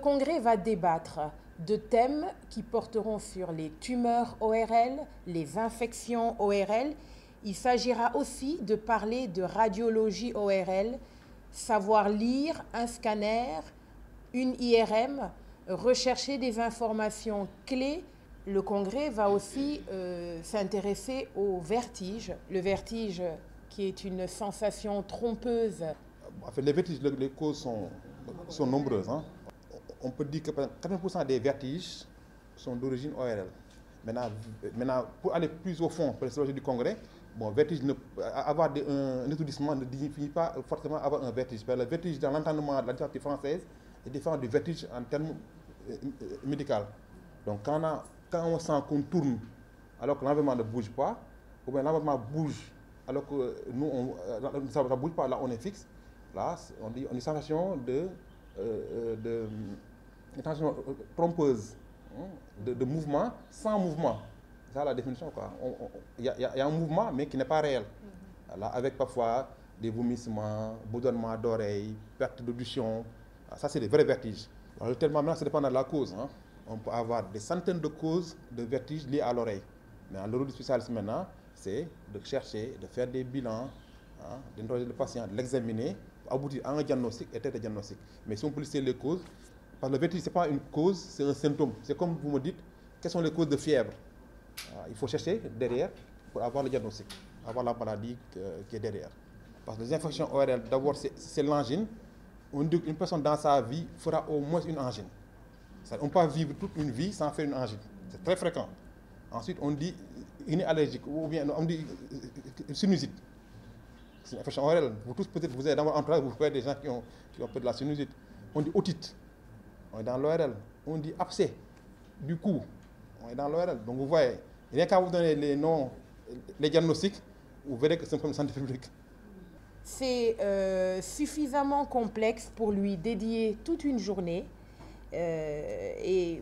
congrès va débattre de thèmes qui porteront sur les tumeurs ORL, les infections ORL. Il s'agira aussi de parler de radiologie ORL, savoir lire un scanner, une IRM, rechercher des informations clés. Le congrès va aussi s'intéresser au vertige. Le vertige qui est une sensation trompeuse. En fait, les vertiges, les causes sont nombreuses. Hein. On peut dire que 80% des vertiges sont d'origine ORL. Maintenant, pour aller plus au fond, pour l'objet du congrès, vertige avoir un étourdissement ne signifie pas forcément avoir un vertige. Le vertige dans l'entendement de la littérature française est différent du vertige en termes médicaux. Donc quand on sent qu'on tourne alors que l'environnement ne bouge pas, ou bien l'environnement bouge alors que nous, ça ne bouge pas, là on est fixe, là on dit une sensation de trompeuse, de mouvement sans mouvement. C'est ça la définition. Il y a un mouvement mais qui n'est pas réel. Là, avec parfois des vomissements, bourdonnement d'oreilles, perte d'audition. Ça, c'est des vrais vertiges. Alors, le terme maintenant, ça dépend de la cause. Hein. On peut avoir des centaines de causes de vertiges liées à l'oreille. Mais le rôle du spécialiste maintenant, c'est de chercher, de faire des bilans, hein, d'interroger le patient, de l'examiner, pour aboutir à un diagnostic et traiter le diagnostic. Mais si on peut lister les causes, parce que le vertige, ce n'est pas une cause, c'est un symptôme. C'est comme vous me dites, quelles sont les causes de fièvre? Il faut chercher derrière pour avoir le diagnostic, avoir la maladie qui est derrière. Parce que les infections ORL, d'abord, c'est l'angine. On dit qu'une personne dans sa vie fera au moins une angine. On peut vivre toute une vie sans faire une angine. C'est très fréquent. Ensuite, on dit une allergique, ou bien on dit une sinusite. C'est une infection ORL. Vous tous, peut-être, vous êtes dans votre entourage, vous voyez des gens qui ont fait de la sinusite. On dit otite. On est dans l'ORL. On dit abcès du cou. On est dans l'ORL. Donc vous voyez, rien qu'à vous donner les noms, les diagnostics, vous verrez que c'est un problème de santé publique. C'est suffisamment complexe pour lui dédier toute une journée. Et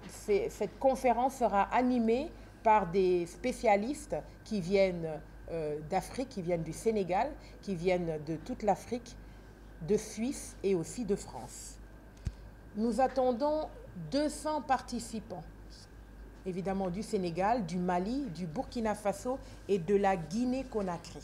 cette conférence sera animée par des spécialistes qui viennent d'Afrique, qui viennent du Sénégal, qui viennent de toute l'Afrique, de Suisse et aussi de France. Nous attendons 200 participants, évidemment du Sénégal, du Mali, du Burkina Faso et de la Guinée-Conakry.